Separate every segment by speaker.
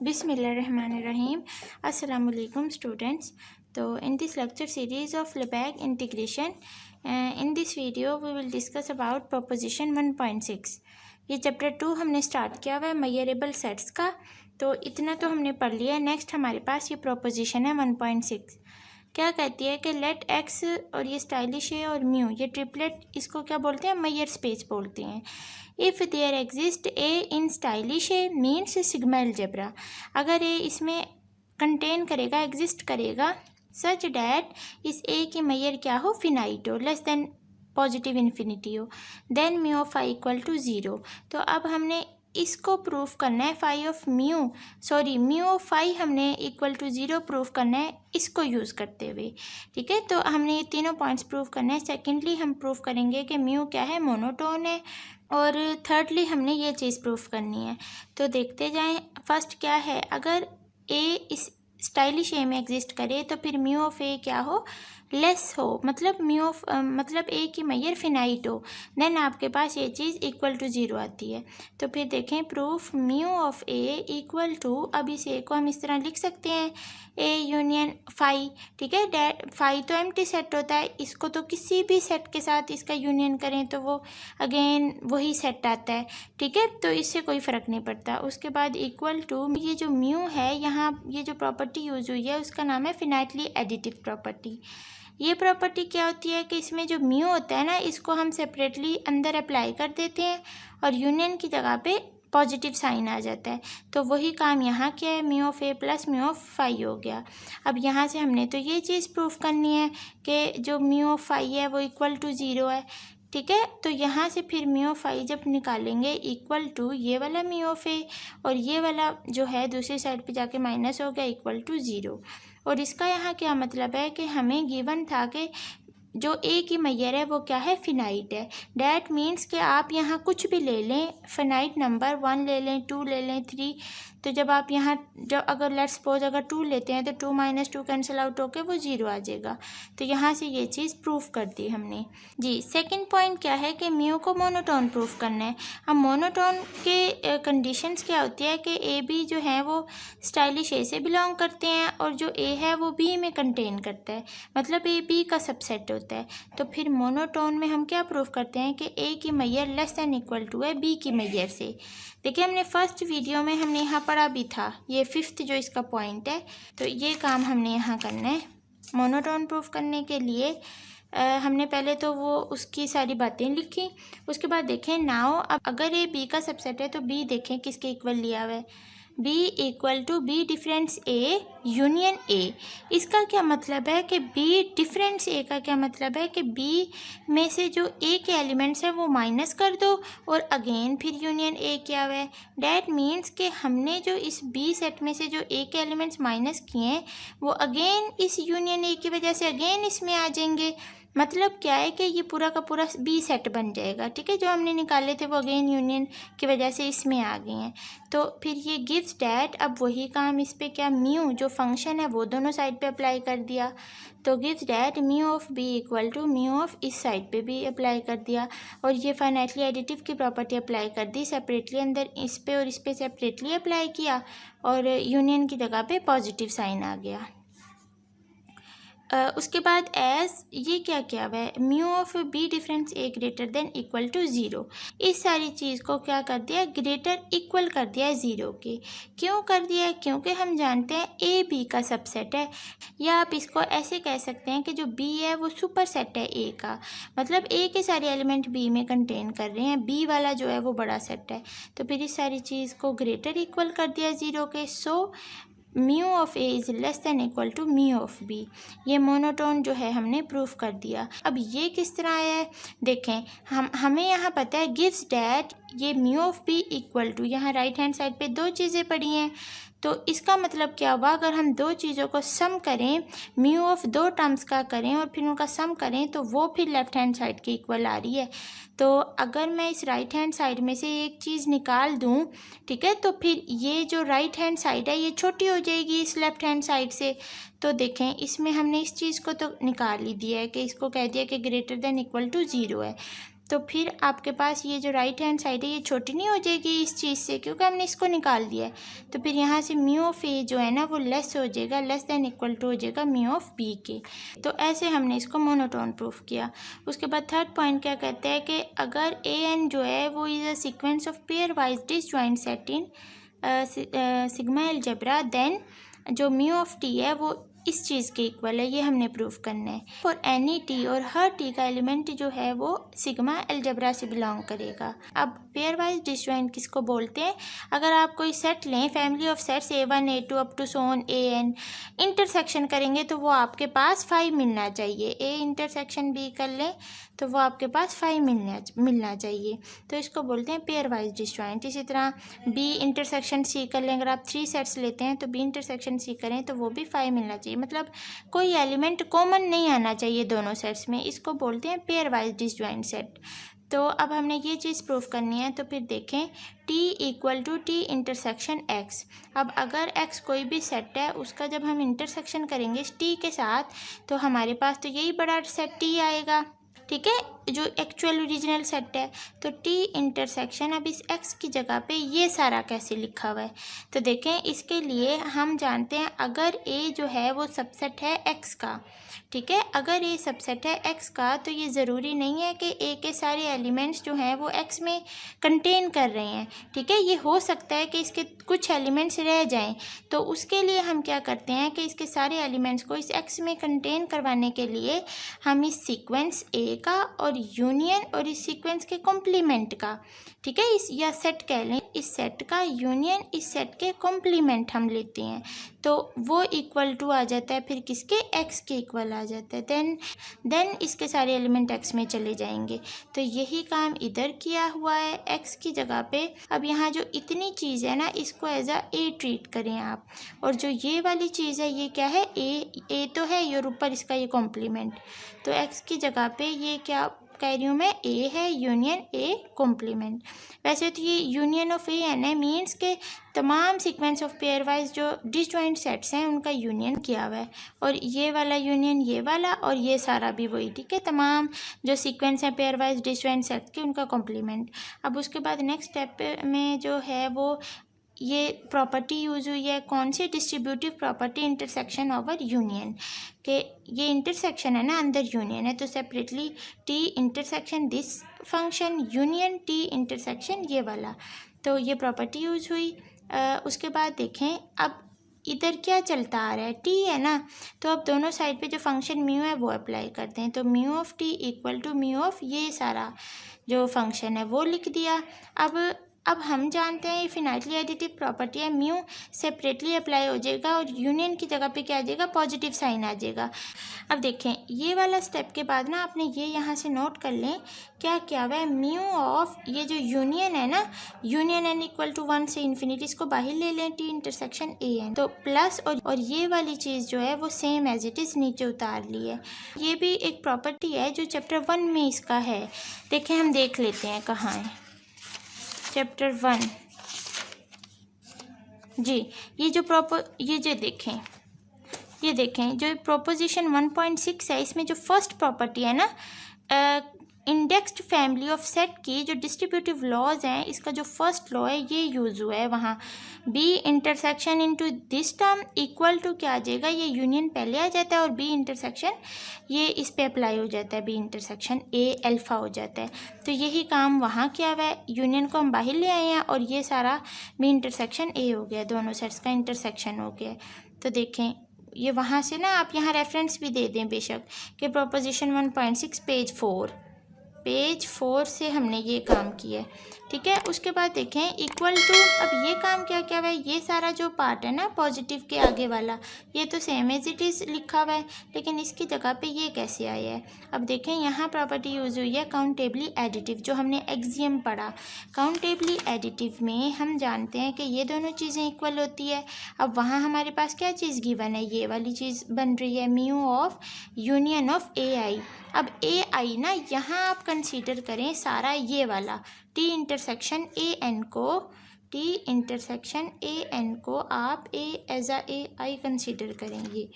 Speaker 1: Bismillahirrahmanirrahim. Assalamu alaikum students. So in this lecture series of Lebesgue integration, in this video we will discuss about proposition 1.6. ये chapter 2 हमने start किया हुआ है measurable sets का, तो इतना तो हमने पढ़ लिया है। नेक्स्ट हमारे पास ये प्रोपोजिशन है 1.6। क्या कहती है कि लेट एक्स, और ये स्टाइलिश है, और म्यू, ये ट्रिपलेट, इसको क्या बोलते हैं, मेजर स्पेस बोलते हैं। If there exist A in stylish A means sigma algebra, अगर ए इसमें कंटेन करेगा, एग्जिस्ट करेगा, सच डैट इस ए की मेजर क्या हो, फिनाइट हो, लेस देन पॉजिटिव इन्फिनिटी हो, then mu of I equal to zero. तो अब हमने इसको प्रूफ करना है, म्यू ऑफ फाई हमने इक्वल टू ज़ीरो प्रूफ करना है इसको यूज़ करते हुए। ठीक है, तो हमने ये तीनों पॉइंट्स प्रूफ करना है। सेकेंडली हम प्रूफ करेंगे कि म्यू क्या है, मोनोटोन है, और थर्डली हमने ये चीज़ प्रूफ करनी है। तो देखते जाएं। फर्स्ट क्या है, अगर ए इस स्टाइलिश ए में एग्जिस्ट करे तो फिर म्यू ऑफ ए क्या हो, लेस हो, मतलब मतलब ए की मेजर फिनाइट हो, देन आपके पास ये चीज़ इक्वल टू ज़ीरो आती है। तो फिर देखें proof mu of A equal to, अब इस ए को हम इस तरह लिख सकते हैं, ए यूनियन फाई। ठीक है, डैट फाई तो एम्प्टी सेट होता है, इसको तो किसी भी सेट के साथ इसका यूनियन करें तो वो अगेन वही सेट आता है। ठीक है, तो इससे कोई फ़र्क नहीं पड़ता। उसके बाद इक्वल टू, ये जो म्यू है यहाँ, ये जो प्रॉपर्टी यूज़ हुई है उसका नाम है फिनाइटली एडिटिव प्रॉपर्टी। ये प्रॉपर्टी क्या होती है कि इसमें जो म्यू होता है ना, इसको हम सेपरेटली अंदर अप्लाई कर देते हैं और यूनियन की जगह पे पॉजिटिव साइन आ जाता है। तो वही काम यहाँ क्या है, mu of A plus mu of phi हो गया। अब यहाँ से हमने तो ये चीज़ प्रूफ करनी है कि जो म्यू ऑफ फाई है वो इक्वल टू ज़ीरो है। ठीक है, तो यहाँ से फिर म्यू ऑफ आई जब निकालेंगे इक्वल टू ये वाला म्यू ऑफ ए, और ये वाला जो है दूसरी साइड पे जाके माइनस हो गया, इक्वल टू ज़ीरो। और इसका यहाँ क्या मतलब है कि हमें गिवन था कि जो ए की मेजर है वो क्या है, फिनाइट है। डैट मीन्स कि आप यहाँ कुछ भी ले लें, फिनाइट नंबर 1 ले लें, 2 ले लें, 3, तो जब आप यहाँ अगर लेट्स सपोज अगर 2 लेते हैं तो 2 माइनस 2 कैंसिल आउट होके वो ज़ीरो आ जाएगा। तो यहाँ से ये चीज़ प्रूफ कर दी हमने जी। सेकंड पॉइंट क्या है कि म्यू को मोनोटोन प्रूफ करना है। अब मोनोटोन के कंडीशंस क्या होती है कि ए बी जो है वो स्टाइलिश ए से बिलोंग करते हैं, और जो ए है वो बी में कंटेन करता है, मतलब ए बी का सबसेट होता है। तो फिर मोनोटोन में हम क्या प्रूफ करते हैं कि ए की measure less than equal to है बी की मेजर से। देखिए, हमने फर्स्ट वीडियो में हमने यहाँ पढ़ा भी था, ये फिफ्थ जो इसका पॉइंट है, तो ये काम हमने यहाँ करना है। मोनोटोन प्रूफ करने के लिए हमने पहले तो वो उसकी सारी बातें लिखी, उसके बाद देखें नाउ, अब अगर ये बी का सबसेट है तो बी देखें किसके इक्वल लिया हुआ है, B equal to B difference A union A. इसका क्या मतलब है कि बी डिफरेंस ए का क्या मतलब है कि बी में से जो ए के एलिमेंट्स हैं वो माइनस कर दो और अगेन फिर यूनियन ए किया हुआ है। डैट मीन्स कि हमने जो इस बी सेट में से जो ए के एलिमेंट्स माइनस किए हैं वो अगेन इस यूनियन ए की वजह से अगेन इसमें आ जाएंगे। मतलब क्या है कि ये पूरा का पूरा बी सेट बन जाएगा। ठीक है, जो हमने निकाले थे वो अगेन यूनियन की वजह से इसमें आ गए हैं। तो फिर ये गिव्स डैट, अब वही काम इस पे क्या, म्यू जो फंक्शन है वो दोनों साइड पे अप्लाई कर दिया, तो gives that mu of B equal to mu of इस साइड पे भी अप्लाई कर दिया, और ये फाइनाइटली एडिटिव की प्रॉपर्टी अप्लाई कर दी, सेपरेटली अंदर इस पे और इस पे सेपरेटली अप्लाई किया, और यूनियन की जगह पे पॉजिटिव साइन आ गया। उसके बाद एज ये क्या किया हुआ है, mu of B difference A greater than equal to zero, इस सारी चीज़ को क्या कर दिया, ग्रेटर इक्वल कर दिया है ज़ीरो के। क्यों कर दिया है, क्योंकि हम जानते हैं ए बी का सबसेट है, या आप इसको ऐसे कह सकते हैं कि जो बी है वो सुपर सेट है ए का, मतलब ए के सारे एलिमेंट बी में कंटेन कर रहे हैं, बी वाला जो है वो बड़ा सेट है। तो फिर इस सारी चीज़ को ग्रेटर इक्वल कर दिया ज़ीरो के। So mu of A is less than equal to mu of B, ये मोनोटोन जो है हमने प्रूफ कर दिया। अब ये किस तरह आया है, देखें, हमें यहाँ पता है गिव्स डैट ये mu of B equal to, यहाँ राइट हैंड साइड पे दो चीज़ें पड़ी हैं, तो इसका मतलब क्या हुआ, अगर हम दो चीज़ों को सम करें, म्यू ऑफ दो टर्म्स का करें और फिर उनका सम करें, तो वो फिर लेफ्ट हैंड साइड के इक्वल आ रही है। तो अगर मैं इस राइट हैंड साइड में से एक चीज़ निकाल दूं, ठीक है, तो फिर ये जो राइट हैंड साइड है ये छोटी हो जाएगी इस लेफ्ट हैंड साइड से। तो देखें, इसमें हमने इस चीज़ को तो निकाल ही दिया है कि इसको कह दिया कि greater than equal to zero है। तो फिर आपके पास ये जो राइट हैंड साइड है ये छोटी नहीं हो जाएगी इस चीज़ से, क्योंकि हमने इसको निकाल दिया है। तो फिर यहाँ से म्यू ऑफ ए जो है ना वो लेस हो जाएगा, लेस देन इक्वल टू हो जाएगा म्यू ऑफ बी के। तो ऐसे हमने इसको मोनोटोन प्रूफ किया। उसके बाद थर्ड पॉइंट क्या कहते हैं कि अगर ए एन जो है वो is a sequence of pairwise disjoint set in sigma algebra, then जो म्यू ऑफ टी है वो इस चीज़ के इक्वल है, ये हमने प्रूफ करना है। और एनी टी और हर टी का एलिमेंट जो है वो सिग्मा अलजेब्रा से बिलोंग करेगा। अब पेयर वाइज डिसजॉइंट किसको बोलते हैं? अगर आप कोई सेट लें, family of sets A1 A2 up to so on AN, intersection करेंगे तो वो आपके पास 5 मिलना चाहिए। A इंटरसेक्शन B कर लें तो वो आपके पास 5 मिलना चाहिए। तो इसको बोलते हैं पेयर वाइज डिसजॉइंट। इसी तरह B इंटरसेक्शन C कर लें, अगर आप 3 सेट्स लेते हैं तो B इंटरसेक्शन C करें तो वो भी 5 मिलना चाहिए। मतलब कोई एलिमेंट कॉमन नहीं आना चाहिए दोनों सेट्स में, इसको बोलते हैं पेयर वाइज डिसजॉइंट सेट। तो अब हमने ये चीज़ प्रूफ करनी है। तो फिर देखें T equal to T intersection X। अब अगर X कोई भी सेट है उसका जब हम इंटरसेक्शन करेंगे T के साथ तो हमारे पास तो यही बड़ा सेट T आएगा, ठीक है, जो एक्चुअल ओरिजिनल सेट है। तो T इंटरसेक्शन, अब इस X की जगह पे ये सारा कैसे लिखा हुआ है? तो देखें, इसके लिए हम जानते हैं अगर A जो है वो सबसेट है X का, ठीक है, अगर ये सबसेट है X का तो ये ज़रूरी नहीं है कि A के सारे एलिमेंट्स जो हैं वो X में कंटेन कर रहे हैं, ठीक है। ये हो सकता है कि इसके कुछ एलिमेंट्स रह जाएं, तो उसके लिए हम क्या करते हैं कि इसके सारे एलिमेंट्स को इस X में कंटेन करवाने के लिए हम इस सीक्वेंस A का और यूनियन और इस सीक्वेंस के कॉम्प्लीमेंट का, ठीक है, इस या सेट कह लें, इस सेट का यूनियन इस सेट के कॉम्प्लीमेंट हम लेते हैं तो वो इक्वल टू आ जाता है फिर किसके? X के इक्वल आ जाता है। देन इसके सारे एलिमेंट X में चले जाएंगे। तो यही काम इधर किया हुआ है X की जगह पे। अब यहाँ जो इतनी चीज़ है ना इसको एज अ A ट्रीट करें आप, और जो ये वाली चीज़ है ये क्या है? A तो है ये, और ऊपर इसका ये कॉम्प्लीमेंट। तो X की जगह पे ये क्या कह रही हूँ मैं? A है यूनियन A कॉम्प्लीमेंट। वैसे तो ये यूनियन ऑफ A एन है, मीन्स के तमाम सीक्वेंस ऑफ पेयर वाइज जो डिसजॉइंट सेट्स हैं उनका यूनियन किया हुआ है, और ये वाला यूनियन ये वाला और ये सारा भी वही, ठीक है, तमाम जो सीक्वेंस हैं पेयर वाइज डिसजॉइंट सेट्स के उनका कॉम्प्लीमेंट। अब उसके बाद नेक्स्ट स्टेप में जो है वो ये प्रॉपर्टी यूज़ हुई है, कौन सी? Distributive property intersection over union, के ये इंटरसेक्शन है ना अंदर यूनियन है, तो separately T intersection this function union T intersection ये वाला, तो ये प्रॉपर्टी यूज़ हुई। उसके बाद देखें अब इधर क्या चलता आ रहा है? T है ना, तो अब दोनों साइड पे जो फंक्शन म्यू है वो अप्लाई करते हैं। तो mu of T equal to mu of ये सारा जो फंक्शन है वो लिख दिया। अब हम जानते हैं ये फिनाइटली एडिटिव प्रॉपर्टी है, म्यू सेपरेटली अप्लाई हो जाएगा और यूनियन की जगह पे क्या आ जाएगा? पॉजिटिव साइन आ जाएगा। अब देखें ये वाला स्टेप के बाद ना आपने ये यहाँ से नोट कर लें क्या क्या हुआ है? म्यू ऑफ ये जो यूनियन है ना, यूनियन एन इक्वल टू 1 से इन्फिनिटी, इसको बाहर ले लें T इंटरसेक्शन A एन, तो प्लस और ये वाली चीज़ जो है वो सेम एज इट इज़ नीचे उतार ली है। ये भी एक प्रॉपर्टी है जो चैप्टर 1 में इसका है। देखें हम देख लेते हैं कहाँ है। चैप्टर 1 जी, ये जो देखें जो प्रोपोजिशन 1.6 है इसमें जो फर्स्ट प्रॉपर्टी है ना इंडेक्स्ड फैमिली ऑफ सेट की जो डिस्ट्रीब्यूटिव लॉज हैं, इसका जो फर्स्ट लॉ है ये यूज़ हुआ है वहाँ। B intersection into this term equal to क्या आ जाएगा? ये यूनियन पहले आ जाता है और B इंटरसेक्शन ये इस पे अप्लाई हो जाता है, B इंटरसेक्शन A अल्फ़ा हो जाता है। तो यही काम वहाँ किया हुआ है, यूनियन को हम बाहर ले आए हैं और ये सारा B इंटरसेक्शन A हो गया, दोनों सेट्स का इंटरसेक्शन हो गया। तो देखें ये वहाँ से ना आप यहाँ रेफरेंस भी दे दें बेशक कि प्रोपोजिशन 1.6 पेज 4 से हमने ये काम किया है, ठीक है। उसके बाद देखें इक्वल टू, अब ये काम क्या क्या हुआ है? ये सारा जो पार्ट है ना पॉजिटिव के आगे वाला ये तो सेम एज इट इज़ लिखा हुआ है, लेकिन इसकी जगह पे ये कैसे आया है? अब देखें यहाँ प्रॉपर्टी यूज़ हुई है काउंटेबली एडिटिव, जो हमने एक्सियम पढ़ा। काउंटेबली एडिटिव में हम जानते हैं कि ये दोनों चीज़ें इक्वल होती है। अब वहाँ हमारे पास क्या चीज़ गिवन है? ये वाली चीज़ बन रही है mu of union of AI। अब AI ना यहाँ आप कंसीडर करें सारा ये वाला T इंटरसेक्शन AN को आप A as a AI consider करेंगे।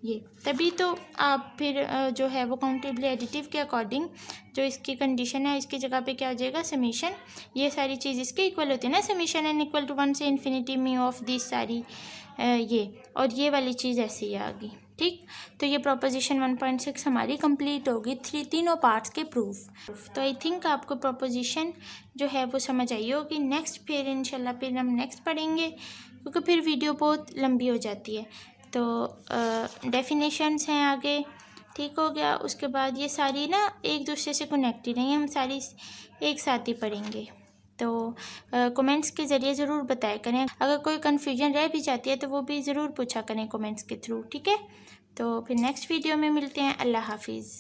Speaker 1: ये तभी तो आप फिर जो है वो काउंटेबली एडिटिव के अकॉर्डिंग जो इसकी कंडीशन है इसकी जगह पे क्या हो जाएगा समीशन, ये सारी चीज़ इसके इक्वल होती है ना, समीशन एन इक्वल टू 1 से इन्फिनिटी मी ऑफ दिस सारी ये, और ये वाली चीज़ ऐसी ही आ गई। ठीक, तो ये प्रोपोजिशन 1.6 हमारी कंप्लीट होगी तीनों पार्ट्स के प्रूफ। तो आई थिंक आपको प्रोपोजिशन जो है वो समझ आई होगी। नेक्स्ट फिर इंशाल्लाह फिर हम नेक्स्ट पढ़ेंगे क्योंकि फिर वीडियो बहुत लंबी हो जाती है। तो डेफिनेशंस हैं आगे, ठीक हो गया। उसके बाद ये सारी ना एक दूसरे से कनेक्टेड हैं, हम सारी एक साथ ही पढ़ेंगे। तो कमेंट्स के ज़रिए ज़रूर बताया करें, अगर कोई कन्फ्यूजन रह भी जाती है तो वो भी ज़रूर पूछा करें कमेंट्स के थ्रू, ठीक है। तो फिर नेक्स्ट वीडियो में मिलते हैं। अल्लाह हाफिज़।